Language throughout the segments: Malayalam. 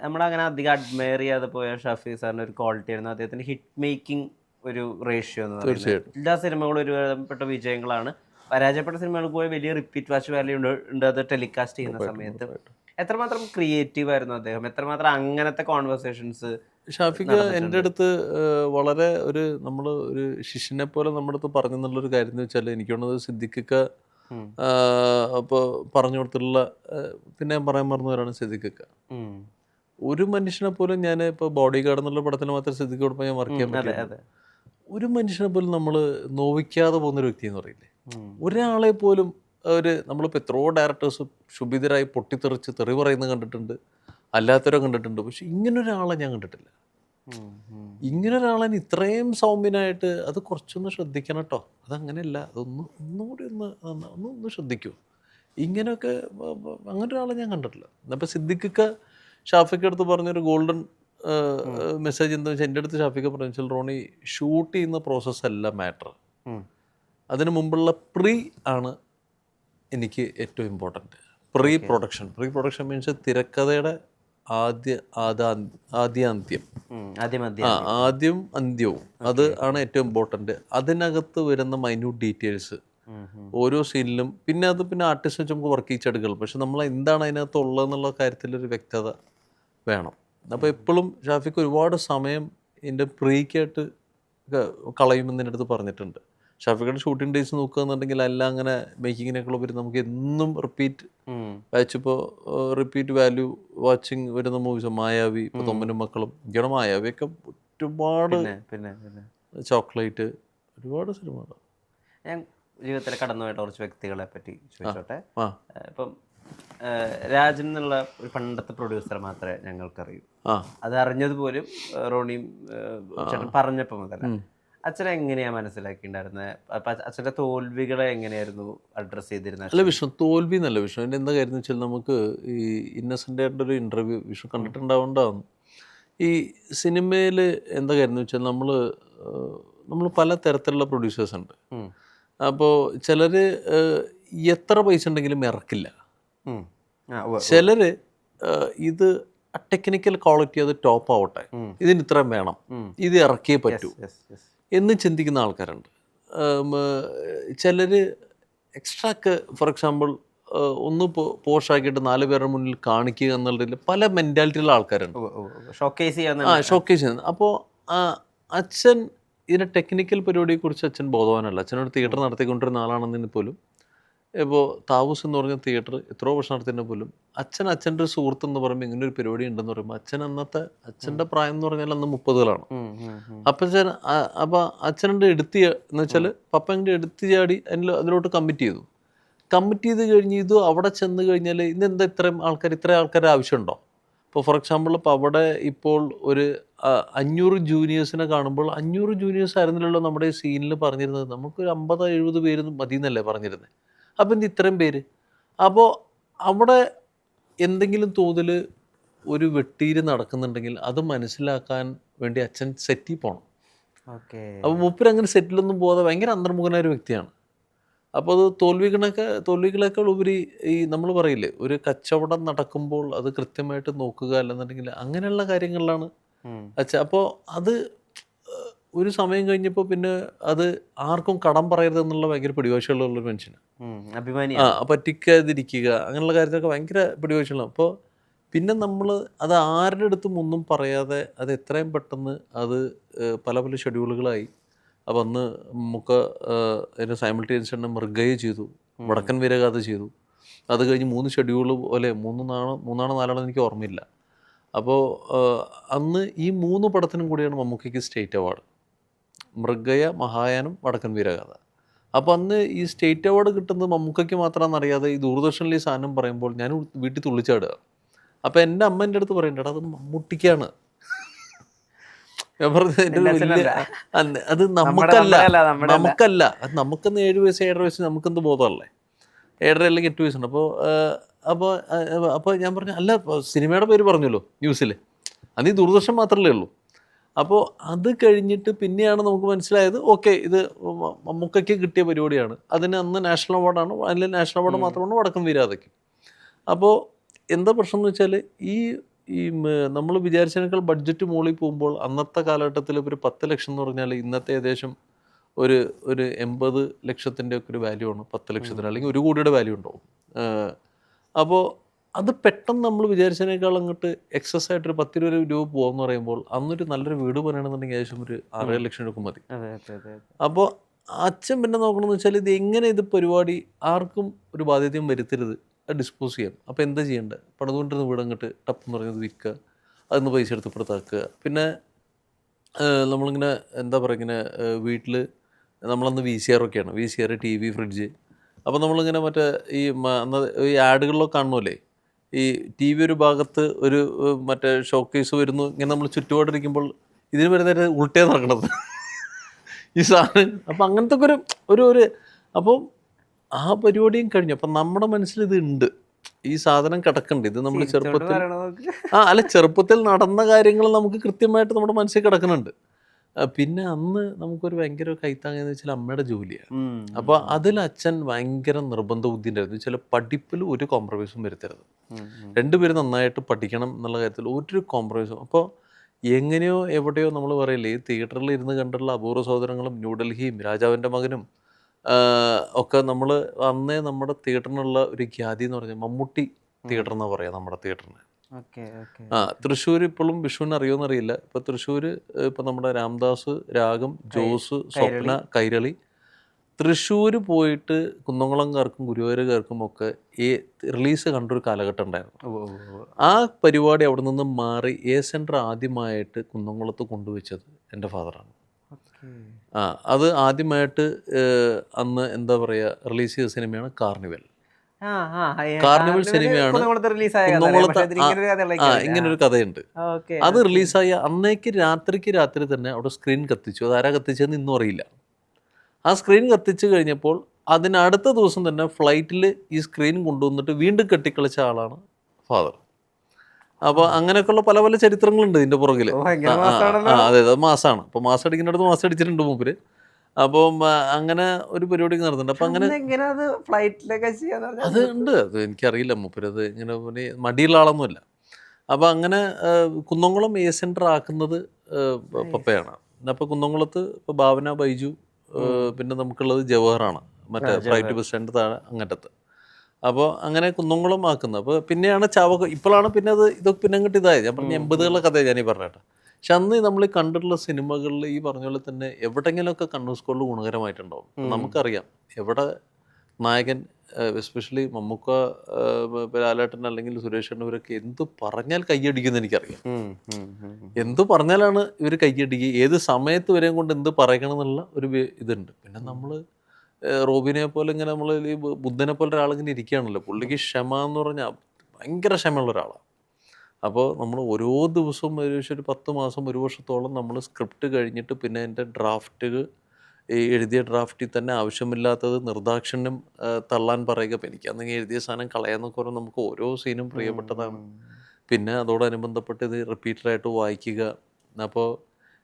നമ്മളങ്ങനെ അധികം അഡ്മയർ ചെയ്യാതെ പോയ ഷാഫി സാറിൻ്റെ ഒരു ക്വാളിറ്റി ആയിരുന്നു അദ്ദേഹത്തിൻ്റെ ഹിറ്റ് മേക്കിംഗ് ഒരു റേഷ്യോ എന്ന് പറയുന്നത്. തീർച്ചയായിട്ടും. എല്ലാ സിനിമകളും ഒരുവിധപ്പെട്ട വിജയങ്ങളാണ്. പരാജയപ്പെട്ട സിനിമകൾക്ക് പോയി വലിയ റിപ്പീറ്റ് വാച്ച് വാല്യൂ ഉണ്ട് അത് ടെലികാസ്റ്റ് ചെയ്യുന്ന സമയത്ത്. എത്രമാത്രം ക്രിയേറ്റീവ് ആയിരുന്നു അദ്ദേഹം, എത്രമാത്രം അങ്ങനത്തെ കോൺവെർസേഷൻസ് ഷാഫിക്ക് എൻ്റെ അടുത്ത് വളരെ നമ്മൾ ഒരു ശിഷ്യനെ പോലെ നമ്മുടെ അടുത്ത് പറഞ്ഞെന്നുള്ളൊരു കാര്യം എന്ന് വെച്ചാൽ എനിക്ക് തോന്നുന്നത് സിദ്ദിഖൊക്കെ ഇപ്പോൾ പറഞ്ഞു കൊടുത്തിട്ടുള്ള പിന്നെ ഞാൻ പറയാൻ മറന്നവരാണ് സിദ്ദിഖൊക്കെ. ഒരു മനുഷ്യനെ പോലും ഞാൻ ഇപ്പോൾ ബോഡി ഗാർഡ് എന്നുള്ള പടത്തിൽ മാത്രം സിദ്ദിഖോടൊപ്പം ഞാൻ വർക്ക് ചെയ്യാൻ പറ്റില്ല. ഒരു മനുഷ്യനെ പോലും നമ്മൾ നോവിക്കാതെ പോകുന്നൊരു വ്യക്തി എന്ന് പറയില്ലേ, ഒരാളെ പോലും നമ്മളിപ്പോൾ എത്രയോ ഡയറക്ടേഴ്സ് ശുഭിതരായി പൊട്ടിത്തെറിച്ച് തെറി പറയുന്നത് കണ്ടിട്ടുണ്ട്, അല്ലാത്തവരെ കണ്ടിട്ടുണ്ട്. പക്ഷെ ഇങ്ങനൊരാളെ ഞാൻ കണ്ടിട്ടില്ല. ഇങ്ങനൊരാളെ ഇത്രയും സൗമ്യനായിട്ട് അത് കുറച്ചൊന്ന് ശ്രദ്ധിക്കണം കേട്ടോ, അതങ്ങനെയല്ല, ഒന്നുകൂടി ഒന്ന് ശ്രദ്ധിക്കൂ. ഇങ്ങനെയൊക്കെ അങ്ങനെ ഒരാളെ ഞാൻ കണ്ടിട്ടില്ല. അപ്പോൾ സിദ്ദിഖൊക്കെ ഷാഫിക്ക് അടുത്ത് പറഞ്ഞൊരു ഗോൾഡൻ മെസ്സേജ് എന്താ വെച്ചാൽ, എൻ്റെ അടുത്ത് ഷാഫിക്ക് പറഞ്ഞു വെച്ചാൽ, റോണി ഷൂട്ട് ചെയ്യുന്ന പ്രോസസ്സല്ല മാറ്റർ, അതിന് മുമ്പുള്ള ആണ് എനിക്ക് ഏറ്റവും ഇമ്പോർട്ടൻറ്റ്. പ്രീ പ്രൊഡക്ഷൻ മീൻസ് തിരക്കഥയുടെ ആദ്യം അന്ത്യവും അത് ആണ് ഏറ്റവും ഇമ്പോർട്ടൻറ്റ്. അതിനകത്ത് വരുന്ന മൈന്യൂട്ട് ഡീറ്റെയിൽസ് ഓരോ സീനിലും, പിന്നെ ആർട്ടിസ്റ്റ് വെച്ച് നമുക്ക് വർക്ക് ചെയ്യിച്ചെടുക്കണം. പക്ഷെ നമ്മൾ എന്താണ് അതിനകത്ത് ഉള്ളതെന്നുള്ള കാര്യത്തിലൊരു വ്യക്തത വേണം. അപ്പോൾ എപ്പോഴും ഷാഫിക്ക് ഒരുപാട് സമയം എൻ്റെ പ്രീക്കായിട്ട് കളയുമെന്ന് എൻ്റെ അടുത്ത് പറഞ്ഞിട്ടുണ്ട്. ഷാഫിക്കയുടെ ഷൂട്ടിംഗ് ഡേയ്സ് നോക്കുകയെന്നുണ്ടെങ്കിൽ എല്ലാം അങ്ങനെ മേക്കിങ്ങിനേക്കുള്ള വരും. നമുക്ക് എന്നും റിപ്പീറ്റ് വാല്യൂ വാച്ചിങ് വരുന്ന മൂവീസ് മായാവി, ഇപ്പോൾ തൊമ്മനും മക്കളും, ഇങ്ങനെ മായാവിയൊക്കെ ഒരുപാട്, ചോക്ലേറ്റ്, ഒരുപാട് സിനിമകൾ. ഞാൻ ജീവിതത്തിൽ കടന്നുപോയിട്ട് കുറച്ച് വ്യക്തികളെ പറ്റി ചോദിച്ചോട്ടെ. ഇപ്പം രാജൻ എന്നുള്ള ഒരു പണ്ടത്തെ പ്രൊഡ്യൂസർ മാത്രമേ ഞങ്ങൾക്കറിയൂ. അത് അറിഞ്ഞതുപോലും റോണിയും ചേട്ടൻ പറഞ്ഞപ്പോൾ മുതൽ. അച്ഛനെ എങ്ങനെയാ മനസ്സിലാക്കിയിട്ടുണ്ടായിരുന്നത്? അച്ഛൻ്റെ തോൽവികളെ എങ്ങനെയായിരുന്നു അഡ്രസ്സ് ചെയ്തിരുന്നത്? അല്ല വിഷ്ണു, തോൽവി എന്നല്ല വിഷ്ണു. എൻ്റെ എന്താ കാര്യം എന്ന് വെച്ചാൽ, നമുക്ക് ഈ ഇന്നസെൻ്റ് ആയിട്ട് ഒരു ഇൻ്റർവ്യൂ വിഷ്ണു കണ്ടിട്ടുണ്ടാവുണ്ടാവും. ഈ സിനിമയിൽ എന്താ കാര്യം എന്ന് വെച്ചാൽ, നമ്മൾ പല തരത്തിലുള്ള പ്രൊഡ്യൂസേഴ്സ് ഉണ്ട്. അപ്പോൾ ചിലർ എത്ര പൈസ ഉണ്ടെങ്കിലും ഇറക്കില്ല. ചിലർ ഇത് ടെക്നിക്കൽ ക്വാളിറ്റി അത് ടോപ്പ് ആവട്ടെ, ഇതിന് ഇത്രയും വേണം, ഇത് ഇറക്കിയേ പറ്റൂ എന്ന് ചിന്തിക്കുന്ന ആൾക്കാരുണ്ട്. ചിലർ എക്സ്ട്രാക്ക്, ഫോർ എക്സാമ്പിൾ ഒന്ന് പോഷാക്കിയിട്ട് 4 പേരുടെ മുന്നിൽ കാണിക്കുക എന്നുള്ളതിൽ പല മെൻറ്റാലിറ്റിയുള്ള ആൾക്കാരുണ്ട്. ഷോക്കേസ് ചെയ്യുന്നത്. അപ്പോൾ അച്ഛൻ ഇതിൻ്റെ ടെക്നിക്കൽ പരിപാടിയെക്കുറിച്ച് അച്ഛൻ ബോധവാനല്ല. അച്ഛനൊരു തിയേറ്റർ നടത്തിക്കൊണ്ടിരുന്ന ആളാണെന്നതിന് പോലും, ഇപ്പോൾ താവൂസ് എന്ന് പറഞ്ഞ തിയേറ്റർ എത്രയോ വർഷം നടത്തിയതിന് പോലും അച്ഛൻ്റെ ഒരു സുഹൃത്ത് എന്ന് പറയുമ്പോൾ ഇങ്ങനെ ഒരു പരിപാടി ഉണ്ടെന്ന് പറയുമ്പോൾ അച്ഛൻ്റെ പ്രായം എന്ന് പറഞ്ഞാൽ അന്ന് 30കളാണ്. അപ്പോൾ അച്ഛൻ്റെ എന്ന് വെച്ചാൽ പപ്പ ഇങ്ങനെ എടുത്ത് ചാടി അതിലോട്ട് കമ്മിറ്റ് ചെയ്ത് കഴിഞ്ഞ് ഇത് അവിടെ ചെന്ന് കഴിഞ്ഞാൽ ഇന്നെന്താ ഇത്ര ആൾക്കാർ ആവശ്യമുണ്ടോ? ഇപ്പോൾ ഫോർ എക്സാമ്പിൾ ഇപ്പോൾ അവിടെ ഇപ്പോൾ ഒരു 500 ജൂനിയേഴ്സിനെ കാണുമ്പോൾ 500 ജൂനിയേഴ്സ് ആയിരുന്നില്ലല്ലോ നമ്മുടെ ഈ സീനിൽ പറഞ്ഞിരുന്നത്, നമുക്കൊരു 50-70 പേര് മതി എന്നല്ലേ പറഞ്ഞിരുന്നത്. അപ്പം എന്ത് ഇത്രയും പേര്? അപ്പോൾ അവിടെ എന്തെങ്കിലും തോതിൽ ഒരു വെട്ടീര് നടക്കുന്നുണ്ടെങ്കിൽ അത് മനസ്സിലാക്കാൻ വേണ്ടി അച്ഛൻ സെറ്റിൽ പോകണം. അപ്പോൾ മൂപ്പരങ്ങനെ സെറ്റിലൊന്നും പോകാതെ ഭയങ്കര അന്തർമുഖനായ ഒരു വ്യക്തിയാണ്. അപ്പോൾ അത് തോൽവികളേക്കാൾ ഉപരി ഈ നമ്മൾ പറയില്ലേ, ഒരു കച്ചവടം നടക്കുമ്പോൾ അത് കൃത്യമായിട്ട് നോക്കുക, അല്ലെന്നുണ്ടെങ്കിൽ അങ്ങനെയുള്ള കാര്യങ്ങളിലാണ് അച്ഛൻ. അപ്പോൾ അത് ഒരു സമയം കഴിഞ്ഞപ്പോൾ പിന്നെ അത് ആർക്കും കടം പറയരുത് എന്നുള്ള ഭയങ്കര പിടിവാശിയുള്ളൊരു മനുഷ്യന്, പറ്റിക്കാതിരിക്കുക അങ്ങനെയുള്ള കാര്യത്തിലൊക്കെ ഭയങ്കര പിടിവാശിയുള്ള. അപ്പോൾ പിന്നെ നമ്മൾ അത് ആരുടെ അടുത്തും ഒന്നും പറയാതെ അത് എത്രയും പെട്ടെന്ന് അത് പല ഷെഡ്യൂളുകളായി. അപ്പം അന്ന് നമുക്ക് അതിന് സൈമിൾട്ടേനിയസ് തന്നെ മൃഗയ ചെയ്തു, വടക്കൻ വീരഗാഥ ചെയ്തു. അത് കഴിഞ്ഞ് 3 ഷെഡ്യൂൾ പോലെ 3 4 എനിക്ക് ഓർമ്മയില്ല. അപ്പോൾ അന്ന് ഈ 3 പടത്തിനും കൂടിയാണ് മമ്മൂക്കയ്ക്ക് സ്റ്റേറ്റ് അവാർഡ്. മൃഗയ, മഹായാനം, വടക്കൻ വീരഗാഥ. അപ്പോൾ അന്ന് ഈ സ്റ്റേറ്റ് അവാർഡ് കിട്ടുന്നത് മമ്മൂക്കയ്ക്ക് മാത്രമാണെന്ന് അറിയാതെ ഈ ദൂരദർശനിൽ ഈ സാധനം പറയുമ്പോൾ ഞാൻ വീട്ടിൽ തുള്ളിച്ചാടുക. അപ്പോൾ എൻ്റെ അമ്മ എൻ്റെ അടുത്ത് പറയണ്ടടാ അത് മമ്മൂട്ടിക്കാണ്. ഞാൻ പറഞ്ഞത് അത് നമുക്കല്ല, അത് നമുക്കെന്ന് 7 വയസ്സ് 7.5 വയസ്സ് നമുക്കെന്ത് ബോധമല്ലേ, 7.5 അല്ലെങ്കിൽ 8 വയസ്സുണ്ട്. അപ്പോൾ ഞാൻ പറഞ്ഞു അല്ല സിനിമയുടെ പേര് പറഞ്ഞല്ലോ ന്യൂസിൽ, അന്ന് ഈ ദൂരദർശൻ മാത്രമല്ലേ ഉള്ളൂ. അപ്പോൾ അത് കഴിഞ്ഞിട്ട് പിന്നെയാണ് നമുക്ക് മനസ്സിലായത് ഓക്കെ ഇത് മമ്മൂക്കയ്ക്ക് കിട്ടിയ പരിപാടിയാണ്. അതിന് അന്ന് നാഷണൽ അവാർഡാണ്, അതിൽ നാഷണൽ അവാർഡ് മാത്രമാണ് വടക്കൻ വീരാതയ്ക്ക്. അപ്പോൾ എന്താ പ്രശ്നം എന്ന് വെച്ചാൽ ഈ നമ്മൾ വിചാരിച്ചതിനേക്കാൾ ബഡ്ജറ്റ് മുകളിൽ പോകുമ്പോൾ അന്നത്തെ കാലഘട്ടത്തിൽ ഒരു 10 ലക്ഷം എന്ന് പറഞ്ഞാൽ ഇന്നത്തെ ഏകദേശം ഒരു 80 ലക്ഷത്തിൻ്റെ ഒക്കെ ഒരു വാല്യൂ ആണ് 10 ലക്ഷത്തിന്, അല്ലെങ്കിൽ 1 കോടിയുടെ വാല്യൂ ഉണ്ടാവും. അപ്പോൾ അത് പെട്ടെന്ന് നമ്മൾ വിചാരിച്ചതിനേക്കാൾ അങ്ങോട്ട് എക്സസ് ആയിട്ട് ഒരു 10-20 രൂപ പോകുമെന്ന് പറയുമ്പോൾ അന്നൊരു നല്ലൊരു വീട് പറയണമെന്നുണ്ടെങ്കിൽ ഏകദേശം ഒരു 6-7 ലക്ഷം രൂപ മതി. അപ്പോൾ അച്ഛൻ പിന്നെ നോക്കണമെന്ന് വെച്ചാൽ ഇത് എങ്ങനെ ഇത് പരിപാടി ആർക്കും ഒരു ബാധ്യതയും വരുത്തരുത്, അത് ഡിസ്പോസ് ചെയ്യാം. അപ്പോൾ എന്താ ചെയ്യേണ്ടത്? പണിതുകൊണ്ടിരുന്ന വീട് അങ്ങോട്ട് ടപ്പെന്ന് പറഞ്ഞത് വിൽക്കുക, അതിന്ന് പൈസ എടുത്ത് ഇപ്പുറത്താക്കുക. പിന്നെ നമ്മളിങ്ങനെ എന്താ പറയുക, ഇങ്ങനെ വീട്ടിൽ നമ്മളന്ന് VCR ഒക്കെയാണ്, VCR, TV, ഫ്രിഡ്ജ്. അപ്പോൾ നമ്മളിങ്ങനെ മറ്റേ ഈ ആഡുകളിലൊക്കെ കാണുമല്ലേ, ഈ TV ഒരു ഭാഗത്ത് ഒരു മറ്റേ ഷോക്കേസ് വരുന്നു, ഇങ്ങനെ നമ്മൾ ചുറ്റുപാടിരിക്കുമ്പോൾ ഇതിന് വരുന്നേരം ഉൾട്ടേ നടക്കണത് ഈ സാധനം. അപ്പം അങ്ങനത്തെ ഒരു അപ്പം ആ പരിപാടിയും കഴിഞ്ഞു. അപ്പം നമ്മുടെ മനസ്സിൽ ഇത് ഉണ്ട്, ഈ സാധനം കിടക്കുന്നുണ്ട്. ഇത് നമ്മൾ ചെറുപ്പത്തിൽ നടന്ന കാര്യങ്ങൾ നമുക്ക് കൃത്യമായിട്ട് നമ്മുടെ മനസ്സിൽ കിടക്കുന്നുണ്ട്. പിന്നെ അന്ന് നമുക്കൊരു ഭയങ്കര കൈത്താങ്ങെന്ന് വെച്ചാൽ അമ്മയുടെ ജോലിയാണ്. അപ്പോൾ അതിൽ അച്ഛൻ ഭയങ്കര നിർബന്ധ ബുദ്ധി ഉണ്ടായിരുന്നു. വെച്ചാൽ പഠിപ്പിൽ ഒരു കോംപ്രമൈസും വരുത്തരുത്, രണ്ടുപേരും നന്നായിട്ട് പഠിക്കണം എന്നുള്ള കാര്യത്തിൽ ഒരു കോംപ്രമൈസും. അപ്പോൾ എങ്ങനെയോ എവിടെയോ നമ്മൾ പറയില്ലേ, ഈ തിയേറ്ററിൽ ഇരുന്ന് കണ്ടുള്ള അപൂർവ സഹോദരങ്ങളും ന്യൂഡൽഹിയും രാജാവിൻ്റെ മകനും ഒക്കെ നമ്മൾ അന്നേ നമ്മുടെ തിയേറ്ററിനുള്ള ഒരു ഖ്യാതി എന്ന് പറഞ്ഞാൽ മമ്മൂട്ടി തിയേറ്റർ എന്നാണ് പറയുക നമ്മുടെ തിയേറ്ററിന്. തൃശ്ശൂർ ഇപ്പോഴും വിഷുവിന് അറിയുമെന്ന് അറിയില്ല. ഇപ്പം തൃശ്ശൂർ ഇപ്പം നമ്മുടെ രാംദാസ്, രാഗം, ജോസ്, സ്വപ്ന, കൈരളി തൃശ്ശൂർ പോയിട്ട് കുന്നംകുളംകാർക്കും ഗുരുവായൂരുകാർക്കും ഒക്കെ ഈ റിലീസ് കണ്ടൊരു കാലഘട്ടം ഉണ്ടായിരുന്നു. ആ പരിപാടി അവിടെ നിന്ന് മാറി എ സെൻറ്റർ ആദ്യമായിട്ട് കുന്നംകുളത്ത് കൊണ്ടുവച്ചത് എൻ്റെ ഫാദറാണ്. അത് ആദ്യമായിട്ട് അന്ന് എന്താ പറയുക റിലീസ് ചെയ്ത സിനിമയാണ് കാർണിവൽ. കാർണിവൽ സിനിമയാണ് കുന്നംകുളത്ത്. ഇങ്ങനൊരു കഥയുണ്ട്. അത് റിലീസായ അന്നേക്ക് രാത്രി തന്നെ അവിടെ സ്ക്രീൻ കത്തിച്ചു. അതാരാ കത്തിച്ചതെന്ന് ഇന്നും അറിയില്ല. ആ സ്ക്രീൻ കത്തിച്ച് കഴിഞ്ഞപ്പോൾ അതിനടുത്ത ദിവസം തന്നെ ഫ്ലൈറ്റിൽ ഈ സ്ക്രീൻ കൊണ്ടുവന്നിട്ട് വീണ്ടും കെട്ടിക്കളിച്ച ആളാണ് ഫാദർ. അപ്പോൾ അങ്ങനെയൊക്കെയുള്ള പല പല ചരിത്രങ്ങളുണ്ട് ഇതിൻ്റെ പുറകിൽ. അതെ, അത് മാസമാണ്. അപ്പോൾ മാസം അടിക്കുന്നിടത്ത് മാസം അടിച്ചിട്ടുണ്ട് മൂപ്പര്. അപ്പം അങ്ങനെ ഒരു പരിപാടി നടത്തുന്നുണ്ട്. അപ്പം അങ്ങനെ അത് ഉണ്ട്. അത് എനിക്കറിയില്ല, മൂപ്പര് അത് ഇങ്ങനെ മടിയുള്ള ആളൊന്നുമില്ല. അപ്പം അങ്ങനെ കുന്നംകുളം എ സെൻറ്റർ ആക്കുന്നത് പപ്പയാണ്. അപ്പോൾ കുന്നംകുളത്ത് ഇപ്പോൾ ഭാവന, ബൈജു, പിന്നെ നമുക്കുള്ളത് ജവഹറാണ്, മറ്റേ പ്രൈവറ്റ് ബസ് സ്റ്റാൻഡ് താഴെ അങ്ങറ്റത്ത്. അപ്പോൾ അങ്ങനെ കുന്നംകുളം ആക്കുന്നത്. അപ്പോൾ പിന്നെയാണ് ഇപ്പോഴാണ് പിന്നെ ഇതൊക്കെ പിന്നെ അങ്ങോട്ട് ഇതായത്. ഞാൻ പറഞ്ഞ 80കളുടെ കഥയാണ് ഞാനീ പറഞ്ഞേട്ടാ. പക്ഷെ അന്ന് നമ്മൾ കണ്ടിട്ടുള്ള സിനിമകളിൽ ഈ പറഞ്ഞ പോലെ തന്നെ എവിടെയെങ്കിലുമൊക്കെ കണ്ണൂർ സ്കൂളിൽ ഗുണകരമായിട്ടുണ്ടാവും. നമുക്കറിയാം എവിടെ നായകൻ, എസ്പെഷ്യലി മമ്മൂക്ക, ലാലേട്ടൻ അല്ലെങ്കിൽ സുരേഷ് ഇവരൊക്കെ എന്ത് പറഞ്ഞാൽ കയ്യടിക്കുമെന്ന് എനിക്കറിയാം. എന്ത് പറഞ്ഞാലാണ് ഇവർ കയ്യടിക്കുക, ഏത് സമയത്ത് വരെയും കൊണ്ട് എന്ത് പറയണം എന്നുള്ള ഒരു ഇതുണ്ട്. പിന്നെ നമ്മൾ റോബിനെ പോലെ ഇങ്ങനെ നമ്മൾ ഈ ബുദ്ധനെ പോലെ ഒരാളിങ്ങനെ ഇരിക്കുകയാണല്ലോ. പുള്ളിക്ക് ക്ഷമ എന്ന് പറഞ്ഞാൽ ഭയങ്കര ക്ഷമയുള്ള ഒരാളാണ്. അപ്പോൾ നമ്മൾ ഓരോ ദിവസവും ഏകദേശം ഒരു 10 മാസം 1 വർഷത്തോളം നമ്മൾ സ്ക്രിപ്റ്റ് കഴിഞ്ഞിട്ട് പിന്നെ എൻ്റെ എഴുതിയ ഡ്രാഫ്റ്റിൽ തന്നെ ആവശ്യമില്ലാത്തത് നിർദാക്ഷിണ്യം തള്ളാൻ പറയുക. അപ്പം എനിക്കന്നെങ്കിൽ എഴുതിയ സാധനം കളയാന്നൊക്കെ പറഞ്ഞാൽ നമുക്ക് ഓരോ സീനും പ്രിയപ്പെട്ടതാണ്. പിന്നെ അതോടനുബന്ധപ്പെട്ട് ഇത് റിപ്പീറ്റഡായിട്ട് വായിക്കുക. അപ്പോൾ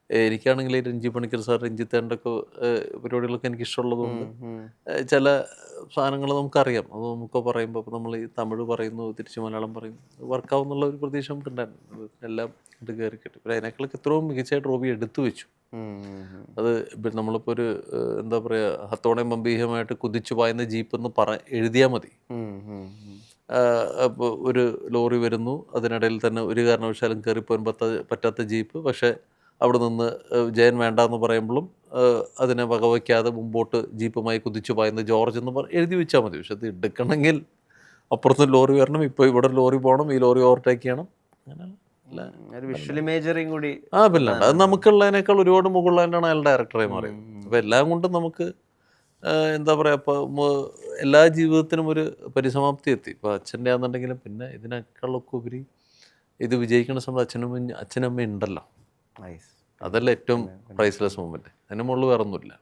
എനിക്കാണെങ്കിൽ രഞ്ജി പണിക്കർ സാർ, രഞ്ജിത്തേൻ്റെ ഒക്കെ പരിപാടികളൊക്കെ എനിക്ക് ഇഷ്ടമുള്ളതുകൊണ്ട് ചില സാധനങ്ങൾ നമുക്കറിയാം. അത് നമുക്ക് പറയുമ്പോൾ ഇപ്പോൾ നമ്മൾ ഈ തമിഴ് പറയുന്നു, തിരിച്ച് മലയാളം പറയുന്നു, വർക്കാവും എന്നുള്ള ഒരു പ്രതീക്ഷ നമുക്കുണ്ടായിരുന്നു. എല്ലാം ഇത് കയറി കിട്ടി. പിന്നെ അതിനേക്കാളൊക്കെ എത്രയും മികച്ചതായിട്ട് റോബി എടുത്തു വെച്ചു. അത് നമ്മളിപ്പോൾ ഒരു എന്താ പറയുക, ഹത്തോണയും ബംബീഹമായിട്ട് കുതിച്ചു പായുന്ന ജീപ്പ് എന്ന് എഴുതിയാൽ മതി. അപ്പോൾ ഒരു ലോറി വരുന്നു, അതിനിടയിൽ തന്നെ ഒരു കാരണവശാലും കയറിപ്പോകാൻ പറ്റാത്ത ജീപ്പ്, പക്ഷേ അവിടെ നിന്ന് ജയൻ വേണ്ടെന്ന് പറയുമ്പോഴും അതിനെ വകവയ്ക്കാതെ മുമ്പോട്ട് ജീപ്പുമായി കുതിച്ചു പായുന്ന ജോർജ് എന്ന് എഴുതി വെച്ചാൽ മതി. പക്ഷെ അത് എടുക്കണമെങ്കിൽ അപ്പുറത്ത് ലോറി വരണം, ഇപ്പോൾ ഇവിടെ ലോറി പോകണം, ഈ ലോറി ഓവർടേക്ക് ചെയ്യണം. പിന്നെ അത് നമുക്കുള്ളതിനേക്കാൾ ഒരുപാട് മുകളിലായിട്ടാണ് അയാൾ ഡയറക്ടറായി മാറിയത്. അപ്പോൾ എല്ലാം കൊണ്ടും നമുക്ക് എന്താ പറയുക, ഇപ്പോൾ എല്ലാ ജീവിതത്തിനും ഒരു പരിസമാപ്തി എത്തി. ഇപ്പോൾ അച്ഛൻ്റെ ആണെന്നുണ്ടെങ്കിലും പിന്നെ ഇതിനേക്കാളൊക്കെ ഉപരി ഇത് വിജയിക്കുന്ന സമയത്ത് അച്ഛനമ്മ ഉണ്ടല്ലോ. അതല്ല ഏറ്റവും പ്രൈസ്ലെസ് മൊമെന്റ്. അതിന് മുകളിൽ വേറെ ഒന്നുമില്ല.